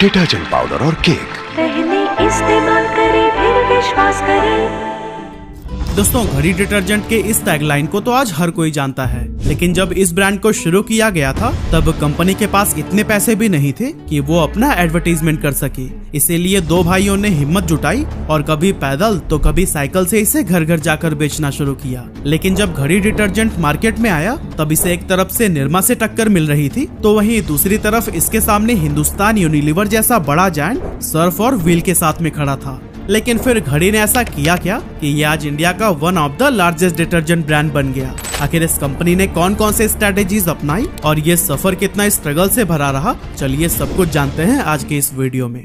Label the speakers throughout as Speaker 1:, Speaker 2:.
Speaker 1: Detergent powder और cake.
Speaker 2: पहले इस्तेमाल करें फिर विश्वास करें।
Speaker 3: दोस्तों, घड़ी डिटर्जेंट के इस टैगलाइन को तो आज हर कोई जानता है, लेकिन जब इस ब्रांड को शुरू किया गया था तब कंपनी के पास इतने पैसे भी नहीं थे कि वो अपना एडवर्टाइजमेंट कर सके। इसीलिए दो भाइयों ने हिम्मत जुटाई और कभी पैदल तो कभी साइकिल से इसे घर घर जाकर बेचना शुरू किया। लेकिन जब घड़ी डिटर्जेंट मार्केट में आया तब इसे एक तरफ से निरमा से टक्कर मिल रही थी, तो वहीं दूसरी तरफ इसके सामने हिंदुस्तान यूनिलीवर जैसा बड़ा जायंट सर्फ और व्हील के साथ में खड़ा था। लेकिन फिर घड़ी ने ऐसा किया क्या कि ये आज इंडिया का one of the largest detergent brand बन गया। आखिर इस कंपनी ने कौन कौन से स्ट्रेटेजीज अपनाई और ये सफर कितना स्ट्रगल से भरा रहा, चलिए सब कुछ जानते हैं आज के इस वीडियो में।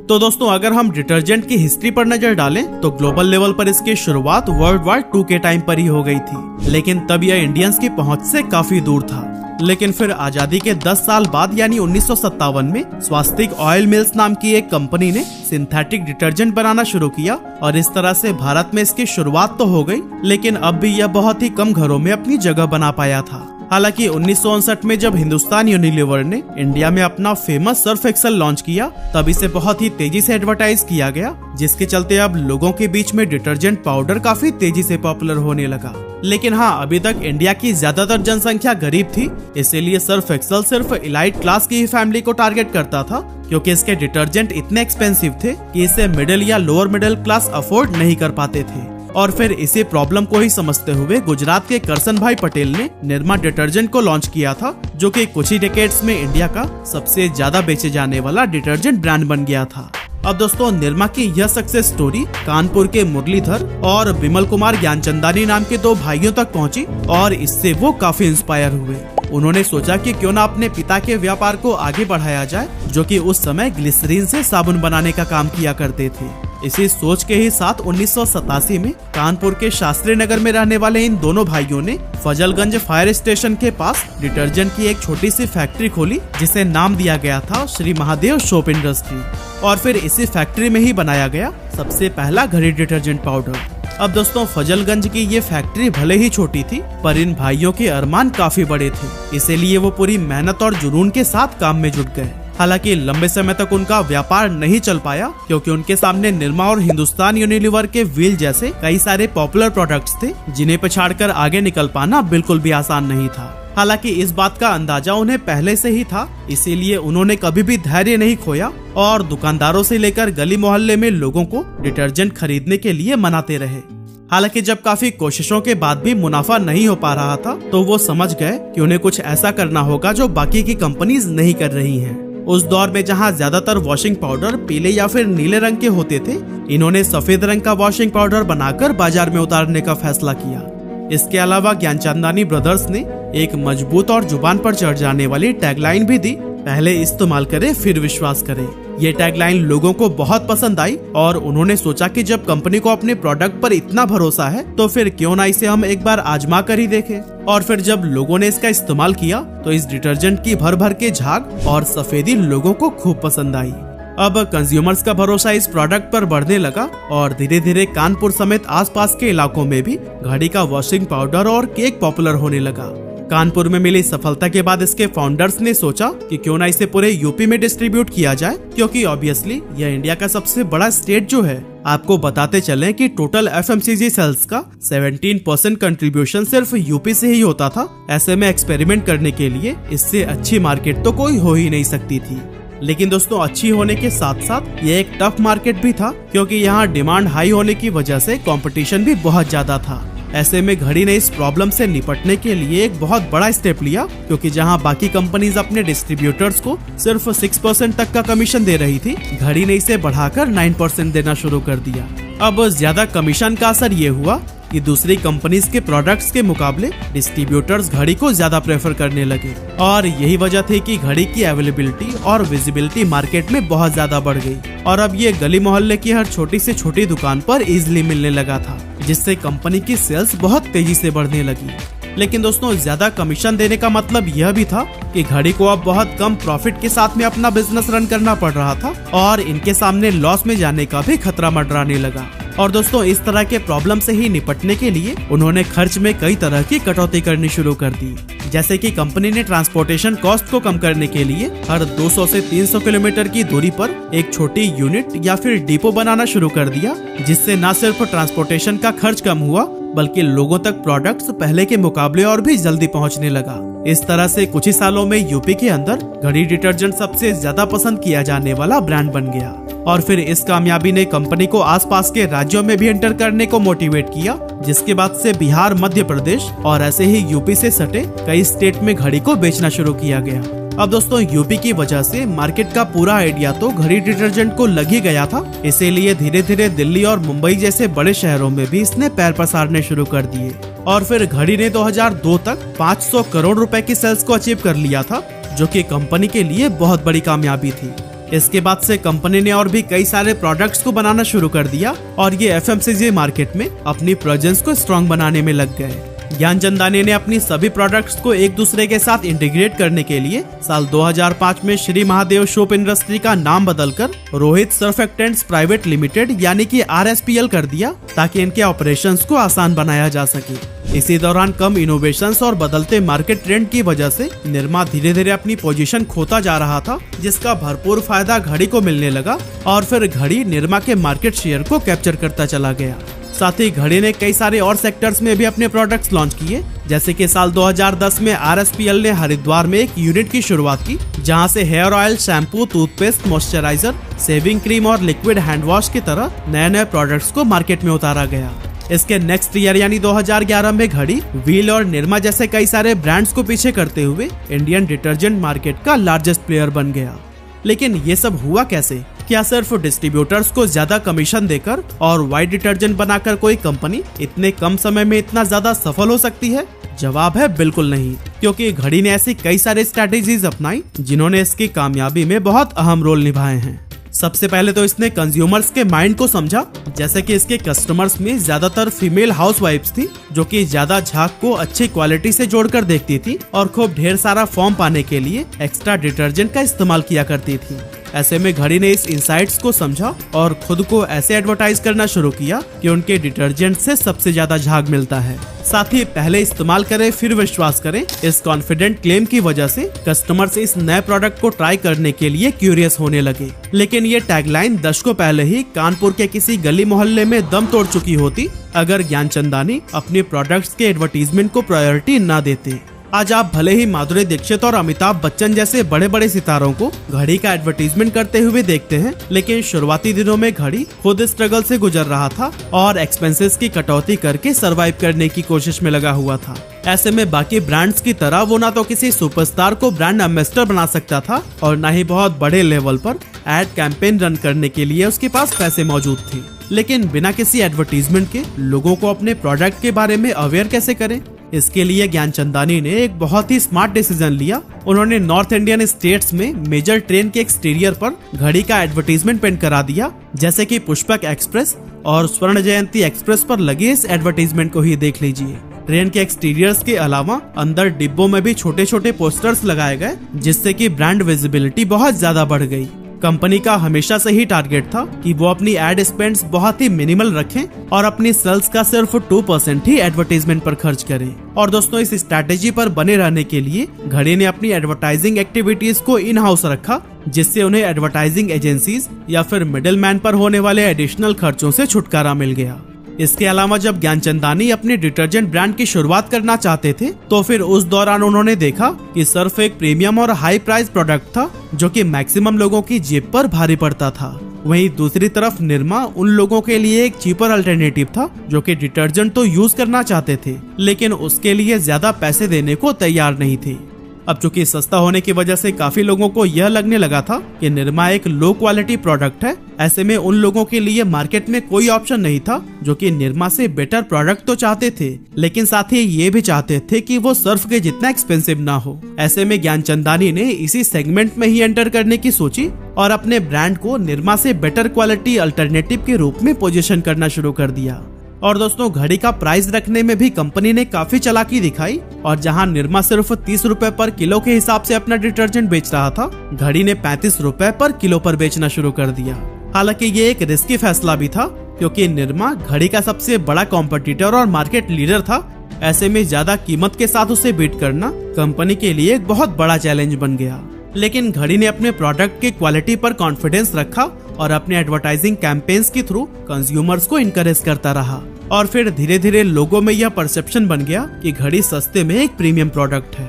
Speaker 3: तो दोस्तों, अगर हम डिटर्जेंट की हिस्ट्री पर नजर डालें तो ग्लोबल लेवल पर इसकी शुरुआत वर्ल्ड वॉर 2 के टाइम पर ही हो गई थी, लेकिन तब यह इंडियंस की पहुंच से काफी दूर था। लेकिन फिर आजादी के 10 साल बाद यानी 1957 में स्वास्तिक ऑयल मिल्स नाम की एक कंपनी ने सिंथेटिक डिटर्जेंट बनाना शुरू किया और इस तरह से भारत में इसकी शुरुआत तो हो गई, लेकिन अब भी यह बहुत ही कम घरों में अपनी जगह बना पाया था। हालांकि 1959 में जब हिंदुस्तान यूनिलीवर ने इंडिया में अपना फेमस सर्फ एक्सेल लॉन्च किया तब इसे बहुत ही तेजी से एडवर्टाइज किया गया, जिसके चलते अब लोगों के बीच में डिटर्जेंट पाउडर काफी तेजी से पॉपुलर होने लगा। लेकिन हाँ, अभी तक इंडिया की ज्यादातर जनसंख्या गरीब थी, इसीलिए सर्फ एक्सेल सिर्फ इलाइट क्लास की ही फैमिली को टारगेट करता था, क्योंकि इसके डिटर्जेंट इतने एक्सपेंसिव थे कि इसे मिडिल या लोअर मिडिल क्लास अफोर्ड नहीं कर पाते थे। और फिर इसी प्रॉब्लम को ही समझते हुए गुजरात के करसन भाई पटेल ने निरमा डिटर्जेंट को लॉन्च किया था, जो कि कुछ ही डेकेड्स में इंडिया का सबसे ज्यादा बेचे जाने वाला डिटर्जेंट ब्रांड बन गया था। अब दोस्तों, निरमा की यह सक्सेस स्टोरी कानपुर के मुरलीधर और बिमल कुमार ज्ञानचंदानी नाम के दो भाइयों तक पहुंची और इससे वो काफी इंस्पायर हुए। उन्होंने सोचा कि क्यों ना अपने पिता के व्यापार को आगे बढ़ाया जाए, जो कि उस समय ग्लिसरीन से साबुन बनाने का काम किया करते थे। इसी सोच के ही साथ 1987 में कानपुर के शास्त्री नगर में रहने वाले इन दोनों भाइयों ने फजलगंज फायर स्टेशन के पास डिटर्जेंट की एक छोटी सी फैक्ट्री खोली, जिसे नाम दिया गया था श्री महादेव सोप इंडस्ट्री। और फिर इसी फैक्ट्री में ही बनाया गया सबसे पहला घड़ी डिटर्जेंट पाउडर। अब दोस्तों, फजलगंज की ये फैक्ट्री भले ही छोटी थी, पर इन भाइयों के अरमान काफी बड़े थे, इसीलिए वो पूरी मेहनत और जुनून के साथ काम में जुट गए। हालांकि लंबे समय तक उनका व्यापार नहीं चल पाया, क्योंकि उनके सामने निरमा और हिंदुस्तान यूनिलीवर के व्हील जैसे कई सारे पॉपुलर प्रोडक्ट्स थे, जिन्हें पछाड़कर आगे निकल पाना बिल्कुल भी आसान नहीं था। हालांकि इस बात का अंदाजा उन्हें पहले से ही था, इसीलिए उन्होंने कभी भी धैर्य नहीं खोया और दुकानदारों से लेकर गली मोहल्ले में लोगों को डिटर्जेंट खरीदने के लिए मनाते रहे। हालांकि जब काफी कोशिशों के बाद भी मुनाफा नहीं हो पा रहा था, तो वो समझ गए कि उन्हें कुछ ऐसा करना होगा जो बाकी की कंपनीज नहीं कर रही हैं। उस दौर में जहां ज्यादातर वॉशिंग पाउडर पीले या फिर नीले रंग के होते थे, इन्होंने सफेद रंग का वॉशिंग पाउडर बनाकर बाजार में उतारने का फैसला किया। इसके अलावा ज्ञानचंदानी ब्रदर्स ने एक मजबूत और जुबान पर चढ़ जाने वाली टैगलाइन भी दी, पहले इस्तेमाल करें फिर विश्वास करें। ये टैगलाइन लोगों को बहुत पसंद आई और उन्होंने सोचा कि जब कंपनी को अपने प्रोडक्ट पर इतना भरोसा है तो फिर क्यों ना इसे हम एक बार आजमा कर ही देखें। और फिर जब लोगों ने इसका इस्तेमाल किया तो इस डिटर्जेंट की भर भर के झाग और सफेदी लोगों को खूब पसंद आई। अब कंज्यूमर्स का भरोसा इस प्रोडक्ट पर बढ़ने लगा और धीरे धीरे कानपुर समेत आसपास के इलाकों में भी घड़ी का वॉशिंग पाउडर और केक पॉपुलर होने लगा। कानपुर में मिली सफलता के बाद इसके फाउंडर्स ने सोचा कि क्यों ना इसे पूरे यूपी में डिस्ट्रीब्यूट किया जाए, क्योंकि ऑब्वियसली यह इंडिया का सबसे बड़ा स्टेट जो है। आपको बताते चलें कि टोटल एफएमसीजी सेल्स का 17% कंट्रीब्यूशन सिर्फ यूपी से ही होता था। ऐसे में एक्सपेरिमेंट करने के लिए इससे अच्छी मार्केट तो कोई हो ही नहीं सकती थी। लेकिन दोस्तों, अच्छी होने के साथ साथ ये एक टफ मार्केट भी था, क्योंकि यहाँ डिमांड हाई होने की वजह से कंपटीशन भी बहुत ज्यादा था। ऐसे में घड़ी ने इस प्रॉब्लम से निपटने के लिए एक बहुत बड़ा स्टेप लिया, क्योंकि जहां बाकी कंपनीज अपने डिस्ट्रीब्यूटर्स को सिर्फ 6% तक का कमीशन दे रही थी, घड़ी ने इसे बढ़ाकर 9% देना शुरू कर दिया। अब ज्यादा कमीशन का असर ये हुआ कि दूसरी कंपनीज के प्रोडक्ट्स के मुकाबले डिस्ट्रीब्यूटर्स घड़ी को ज्यादा प्रेफर करने लगे और यही वजह थी कि घड़ी की अवेलेबिलिटी और विजिबिलिटी मार्केट में बहुत ज्यादा बढ़ गई और अब ये गली मोहल्ले की हर छोटी से छोटी दुकान पर इजीली मिलने लगा था, जिससे कंपनी की सेल्स बहुत तेजी से बढ़ने लगी। लेकिन दोस्तों, ज्यादा कमीशन देने का मतलब यह भी था कि घड़ी को अब बहुत कम प्रॉफिट के साथ में अपना बिजनेस रन करना पड़ रहा था और इनके सामने लॉस में जाने का भी खतरा मंडराने लगा। और दोस्तों, इस तरह के प्रॉब्लम से ही निपटने के लिए उन्होंने खर्च में कई तरह की कटौती करनी शुरू कर दी। जैसे कि कंपनी ने ट्रांसपोर्टेशन कॉस्ट को कम करने के लिए हर 200 से 300 किलोमीटर की दूरी पर एक छोटी यूनिट या फिर डिपो बनाना शुरू कर दिया, जिससे न सिर्फ ट्रांसपोर्टेशन का खर्च कम हुआ बल्कि लोगों तक प्रोडक्ट्स पहले के मुकाबले और भी जल्दी पहुंचने लगा। इस तरह से कुछ ही सालों में यूपी के अंदर घड़ी डिटर्जेंट सबसे ज्यादा पसंद किया जाने वाला ब्रांड बन गया। और फिर इस कामयाबी ने कंपनी को आसपास के राज्यों में भी एंटर करने को मोटिवेट किया, जिसके बाद से बिहार, मध्य प्रदेश और ऐसे ही यूपी से सटे कई स्टेट में घड़ी को बेचना शुरू किया गया। अब दोस्तों, यूपी की वजह से मार्केट का पूरा आइडिया तो घड़ी डिटर्जेंट को लग ही गया था, इसीलिए धीरे धीरे दिल्ली और मुंबई जैसे बड़े शहरों में भी इसने पैर पसारने शुरू कर दिए। और फिर घड़ी ने 2002 तक 500 करोड़ रुपए की सेल्स को अचीव कर लिया था, जो कि कंपनी के लिए बहुत बड़ी कामयाबी थी। इसके बाद से कंपनी ने और भी कई सारे प्रोडक्ट्स को बनाना शुरू कर दिया और ये एफएमसीजी मार्केट में अपनी प्रेजेंस को स्ट्रॉन्ग बनाने में लग गए। ज्ञानचंदानी ने अपनी सभी प्रोडक्ट्स को एक दूसरे के साथ इंटीग्रेट करने के लिए साल 2005 में श्री महादेव सोप इंडस्ट्री का नाम बदलकर रोहित सर्फेक्टेंट्स प्राइवेट लिमिटेड यानी कि RSPL कर दिया, ताकि इनके ऑपरेशंस को आसान बनाया जा सके। इसी दौरान कम इनोवेशंस और बदलते मार्केट ट्रेंड की वजह से निरमा धीरे धीरे अपनी पोजीशन खोता जा रहा था, जिसका भरपूर फायदा घड़ी को मिलने लगा और फिर घड़ी निरमा के मार्केट शेयर को कैप्चर करता चला गया। साथ ही घड़ी ने कई सारे और सेक्टर्स में भी अपने प्रोडक्ट्स लॉन्च किए, जैसे कि साल 2010 में RSPL ने हरिद्वार में एक यूनिट की शुरुआत की, जहां से hair oil, shampoo, toothpaste, moisturiser, shaving cream और लिक्विड हैंड वॉश की तरह नए नए प्रोडक्ट्स को मार्केट में उतारा गया। इसके नेक्स्ट ईयर यानी 2011 में घड़ी व्हील और निरमा जैसे कई सारे ब्रांड्स को पीछे करते हुए इंडियन डिटर्जेंट मार्केट का लार्जेस्ट प्लेयर बन गया। लेकिन ये सब हुआ कैसे? क्या सिर्फ डिस्ट्रीब्यूटर्स को ज्यादा कमीशन देकर और व्हाइट डिटर्जेंट बनाकर कोई कंपनी इतने कम समय में इतना ज्यादा सफल हो सकती है? जवाब है बिल्कुल नहीं, क्योंकि घड़ी ने ऐसी कई सारे स्ट्रेटेजीज अपनाई जिन्होंने इसकी कामयाबी में बहुत अहम रोल निभाए हैं। सबसे पहले तो इसने कंज्यूमर्स के माइंड को समझा, जैसे कि इसके कस्टमर्स में ज्यादातर फीमेल हाउसवाइफ्स थी, जो कि ज्यादा झाग को अच्छी क्वालिटी से जोड़कर देखती थी और खूब ढेर सारा फॉर्म पाने के लिए एक्स्ट्रा डिटर्जेंट का इस्तेमाल किया करती थी। ऐसे में घड़ी ने इस इंसाइट्स को समझा और खुद को ऐसे एडवर्टाइज करना शुरू किया कि उनके डिटर्जेंट से सबसे ज्यादा झाग मिलता है। साथ ही पहले इस्तेमाल करें फिर विश्वास करें, इस कॉन्फिडेंट क्लेम की वजह से कस्टमर्स इस नए प्रोडक्ट को ट्राई करने के लिए क्यूरियस होने लगे। लेकिन ये टैगलाइन दशकों पहले ही कानपुर के किसी गली मोहल्ले में दम तोड़ चुकी होती, अगर ज्ञानचंदानी अपने प्रोडक्ट्स के एडवर्टीजमेंट को प्रायोरिटी न देते। आज आप भले ही माधुरी दीक्षित और अमिताभ बच्चन जैसे बड़े बड़े सितारों को घड़ी का एडवर्टीजमेंट करते हुए देखते हैं, लेकिन शुरुआती दिनों में घड़ी खुद स्ट्रगल से गुजर रहा था और एक्सपेंसेस की कटौती करके सरवाइव करने की कोशिश में लगा हुआ था। ऐसे में बाकी ब्रांड्स की तरह वो ना तो किसी सुपरस्टार को ब्रांड एम्बेसडर बना सकता था और ना ही बहुत बड़े लेवल पर एड कैंपेन रन करने के लिए उसके पास पैसे मौजूद थे। लेकिन बिना किसी एडवर्टीजमेंट के लोगों को अपने प्रोडक्ट के बारे में अवेयर कैसे करें? इसके लिए ज्ञानचंदानी ने एक बहुत ही स्मार्ट डिसीजन लिया। उन्होंने नॉर्थ इंडियन स्टेट्स में मेजर ट्रेन के एक्सटीरियर पर घड़ी का एडवर्टीजमेंट पेंट करा दिया, जैसे कि पुष्पक एक्सप्रेस और स्वर्ण जयंती एक्सप्रेस पर लगे इस एडवर्टीजमेंट को ही देख लीजिए। ट्रेन के एक्सटीरियर्स के अलावा अंदर डिब्बों में भी छोटे छोटे पोस्टर्स लगाए गए, जिससे कि ब्रांड विजिबिलिटी बहुत ज्यादा बढ़ गई। कंपनी का हमेशा से ही टारगेट था कि वो अपनी एड स्पेंड्स बहुत ही मिनिमल रखें और अपनी सेल्स का सिर्फ 2% ही एडवर्टाइजमेंट पर खर्च करें। और दोस्तों, इस स्ट्रैटेजी पर बने रहने के लिए घड़ी ने अपनी एडवर्टाइजिंग एक्टिविटीज को इन हाउस रखा, जिससे उन्हें एडवर्टाइजिंग एजेंसीज या फिर मिडिल मैन पर होने वाले एडिशनल खर्चों से छुटकारा मिल गया। इसके अलावा जब ज्ञानचंदानी अपने डिटर्जेंट ब्रांड की शुरुआत करना चाहते थे, तो फिर उस दौरान उन्होंने देखा कि सर्फ एक प्रीमियम और हाई प्राइस प्रोडक्ट था, जो कि मैक्सिमम लोगों की जेब पर भारी पड़ता था। वहीं दूसरी तरफ निरमा उन लोगों के लिए एक चीपर अल्टरनेटिव था, जो कि डिटर्जेंट तो यूज करना चाहते थे, लेकिन उसके लिए ज्यादा पैसे देने को तैयार नहीं थे। अब चूंकि सस्ता होने की वजह से काफी लोगों को यह लगने लगा था कि निरमा एक लो क्वालिटी प्रोडक्ट है। ऐसे में उन लोगों के लिए मार्केट में कोई ऑप्शन नहीं था जो कि निरमा से बेटर प्रोडक्ट तो चाहते थे, लेकिन साथ ही ये भी चाहते थे कि वो सर्फ के जितना एक्सपेंसिव ना हो। ऐसे में ज्ञानचंदानी ने इसी सेगमेंट में ही एंटर करने की सोची और अपने ब्रांड को निरमा से बेटर क्वालिटी अल्टरनेटिव के रूप में पोजीशन करना शुरू कर दिया। और दोस्तों, घड़ी का प्राइस रखने में भी कंपनी ने काफी चालाकी दिखाई और जहां निरमा सिर्फ 30 रुपए पर किलो के हिसाब से अपना डिटर्जेंट बेच रहा था, घड़ी ने 35 रुपए पर किलो पर बेचना शुरू कर दिया। हालांकि ये एक रिस्की फैसला भी था, क्योंकि निरमा घड़ी का सबसे बड़ा कॉम्पिटिटर और मार्केट लीडर था, ऐसे में ज्यादा कीमत के साथ उसे बीट करना कंपनी के लिए एक बहुत बड़ा चैलेंज बन गया। लेकिन घड़ी ने अपने प्रोडक्ट की क्वालिटी पर कॉन्फिडेंस रखा और अपने एडवर्टाइजिंग कैंपेन्स के थ्रू कंज्यूमर्स को इनकरेज करता रहा। और फिर धीरे धीरे लोगों में यह परसेप्शन बन गया कि घड़ी सस्ते में एक प्रीमियम प्रोडक्ट है।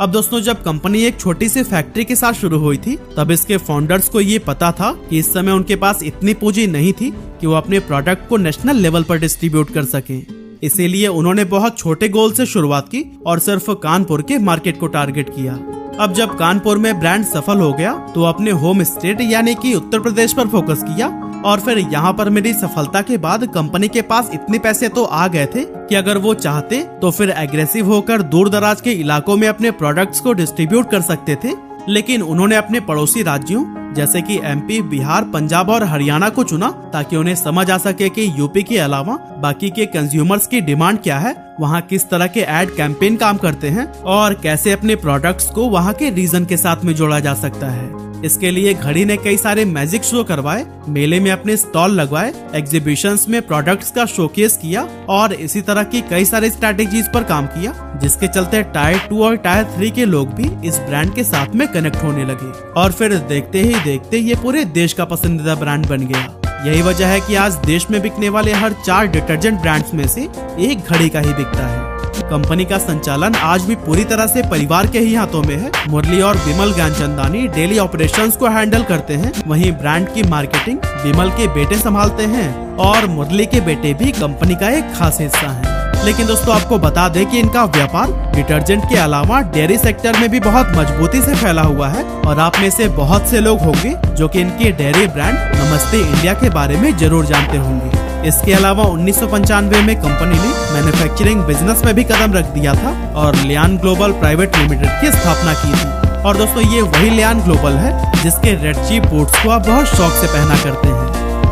Speaker 3: अब दोस्तों, जब कंपनी एक छोटी सी फैक्ट्री के साथ शुरू हुई थी, तब इसके फाउंडर्स को ये पता था कि इस समय उनके पास इतनी पूंजी नहीं थी कि वो अपने प्रोडक्ट को नेशनल लेवल पर डिस्ट्रीब्यूट कर सकें। इसीलिए उन्होंने बहुत छोटे गोल से शुरुआत की और सिर्फ कानपुर के मार्केट को टारगेट किया। अब जब कानपुर में ब्रांड सफल हो गया तो अपने होम स्टेट यानी कि उत्तर प्रदेश पर फोकस किया। और फिर यहाँ पर मेरी सफलता के बाद कंपनी के पास इतने पैसे तो आ गए थे कि अगर वो चाहते तो फिर एग्रेसिव होकर दूर दराज के इलाकों में अपने प्रोडक्ट्स को डिस्ट्रीब्यूट कर सकते थे। लेकिन उन्होंने अपने पड़ोसी राज्यों जैसे कि एमपी, बिहार, पंजाब और हरियाणा को चुना ताकि उन्हें समझ आ सके कि यूपी के अलावा बाकी के कंज्यूमर्स की डिमांड क्या है, वहाँ किस तरह के एड कैंपेन काम करते हैं और कैसे अपने प्रोडक्ट्स को वहाँ के रीजन के साथ में जोड़ा जा सकता है। इसके लिए घड़ी ने कई सारे मैजिक शो करवाए, मेले में अपने स्टॉल लगवाए, एग्जीबिशंस में प्रोडक्ट्स का शोकेस किया और इसी तरह की कई सारी स्ट्रैटेजीज पर काम किया, जिसके चलते टायर 2 और टायर 3 के लोग भी इस ब्रांड के साथ में कनेक्ट होने लगे। और फिर देखते ही देखते ये पूरे देश का पसंदीदा ब्रांड बन गया। यही वजह है कि आज देश में बिकने वाले हर 4 डिटर्जेंट ब्रांड्स में से एक घड़ी का ही बिकता है। कंपनी का संचालन आज भी पूरी तरह से परिवार के ही हाथों में है। मुरली और बिमल ज्ञानचंदानी डेली ऑपरेशंस को हैंडल करते हैं, वहीं ब्रांड की मार्केटिंग बिमल के बेटे संभालते हैं और मुरली के बेटे भी कंपनी का एक खास हिस्सा हैं। लेकिन दोस्तों, आपको बता दें कि इनका व्यापार डिटर्जेंट के अलावा डेयरी सेक्टर में भी बहुत मजबूती से फैला हुआ है और आप में से बहुत से लोग होंगे जो कि इनके डेयरी ब्रांड नमस्ते इंडिया के बारे में जरूर जानते होंगे। इसके अलावा 1995 में कंपनी ने मैन्युफैक्चरिंग बिजनेस में भी कदम रख दिया था और लियान ग्लोबल प्राइवेट लिमिटेड की स्थापना की थी। और दोस्तों, ये वही लियान ग्लोबल है जिसके रेड चीफ बूट्स को आप बहुत शौक से पहना करते हैं।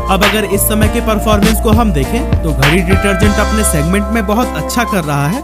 Speaker 3: अब अगर इस समय के परफॉर्मेंस को हम देखें तो घड़ी डिटर्जेंट अपने सेगमेंट में बहुत अच्छा कर रहा है,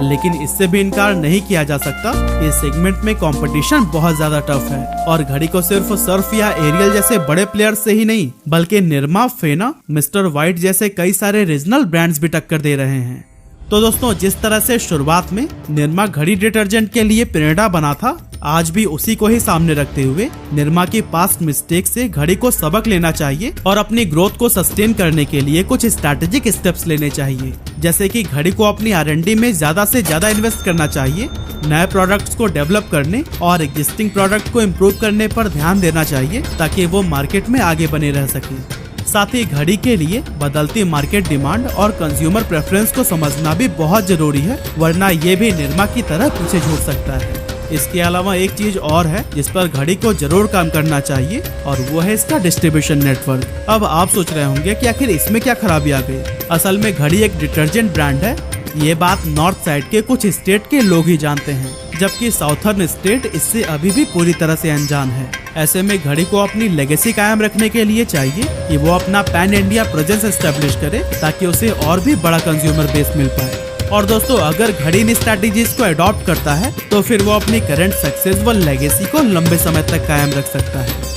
Speaker 3: लेकिन इससे भी इनकार नहीं किया जा सकता कि इस सेगमेंट में कंपटीशन बहुत ज्यादा टफ है और घड़ी को सिर्फ सर्फ या एरियल जैसे बड़े प्लेयर्स से ही नहीं बल्कि निरमा, फेना, मिस्टर वाइट जैसे कई सारे रीजनल ब्रांड्स भी टक्कर दे रहे हैं। तो दोस्तों, जिस तरह से शुरुआत में निरमा घड़ी डिटर्जेंट के लिए प्रेरणा बना था, आज भी उसी को ही सामने रखते हुए निरमा की पास्ट मिस्टेक से घड़ी को सबक लेना चाहिए और अपनी ग्रोथ को सस्टेन करने के लिए कुछ स्ट्रैटेजिक स्टेप्स लेने चाहिए। जैसे कि घड़ी को अपनी R&D में ज्यादा से ज्यादा इन्वेस्ट करना चाहिए, नए प्रोडक्ट्स को डेवलप करने और एग्जिस्टिंग प्रोडक्ट को इम्प्रूव करने पर ध्यान देना चाहिए ताकि वो मार्केट में आगे बने रह सके। साथ ही घड़ी के लिए बदलती मार्केट डिमांड और कंज्यूमर प्रेफरेंस को समझना भी बहुत जरूरी है, वरना ये भी निरमा की तरह पीछे छूट सकता है। इसके अलावा एक चीज और है जिस पर घड़ी को जरूर काम करना चाहिए और वो है इसका डिस्ट्रीब्यूशन नेटवर्क। अब आप सोच रहे होंगे कि आखिर इसमें क्या खराबी आ गई। असल में घड़ी एक डिटर्जेंट ब्रांड है, ये बात नॉर्थ साइड के कुछ स्टेट के लोग ही जानते हैं, जबकि साउथर्न स्टेट इससे अभी भी पूरी तरह से अनजान है। ऐसे में घड़ी को अपनी लेगेसी कायम रखने के लिए चाहिए कि वो अपना पैन इंडिया प्रेजेंस एस्टेब्लिश करे ताकि उसे और भी बड़ा कंज्यूमर बेस मिल पाए। और दोस्तों, अगर घड़ी इन स्ट्रैटेजीज को अडॉप्ट करता है तो फिर वो अपनी करंट सक्सेस व लेगेसी को लंबे समय तक कायम रख सकता है।